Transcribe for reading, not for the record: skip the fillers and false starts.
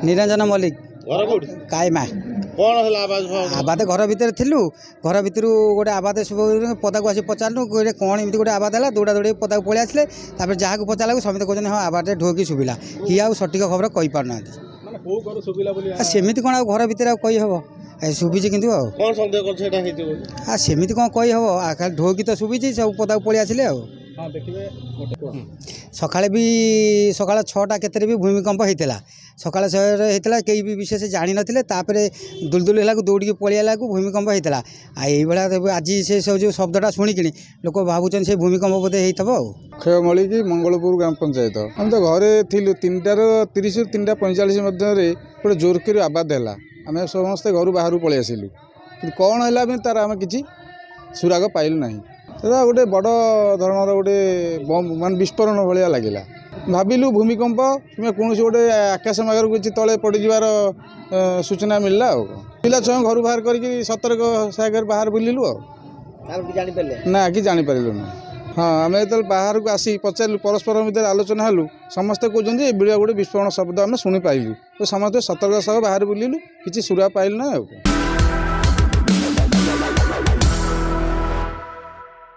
निरंजन मल्लिक घर कोठी कायमा कौन हला आवाज आबाद घर भितर थिलु घर भितर गोटे आबाद पदा को आसी पचारू गोटे कौन एमती गोटे आबाद है दौड़ा दौड़ी पदा को पलि आसले जहाँ को पचारा समस्त कहते हाँ आबाद ढोकी शुभिला कि आउ सठिक खबर कही पारना सेमती कौन घर भितर कही हम शुभिची कि कौन संदेह कर सेमती कौन कही हम खाली ढोकी तो शुभिची सब पदा को पलि आसिले सकाଳେ भी सकाळ 6टा केतरे भी भूमिकंप होता सकाळ 6 होता कई भी विशेष जानी नथिले तापरे दुलदुल है दौड़ी पलियाला भूमिकंप होता भाया आज से सब जो शब्दटा शुणिकी लोक भावुन से भूमिकंप बोधे होता अक्षय मल्लिक मंगलपुर ग्राम पंचायत आम तो घरे थिलु 3:30 ରୁ 3:45 मध्य गोटे जोरकी आबाद है आम समस्ते घर बाहर पलि आसिलु कि कौन है तार आम कि सुराग पाइलु ना गोटे बड़ धरणर गोटे बम मान विस्फोरण भाया लगिला भाविलु भूमिकंप कि कौन गोटे आकाश मार्ग किसी तले पड़ीजार सूचना मिलला पिला छुआ घर बाहर करके सतर्क सहायक बाहर बुलिलु ना कि जापारू ना हाँ आम जो बाहर को आसी पचारू परस्पर मध्य आलोचना हलु समस्ते कहते ये गोटे विस्फोरण शब्द आम शुणी पाइलु तो समस्त सतर्क सह बाहर बुलिलु किसी सुरा पाइलु ना।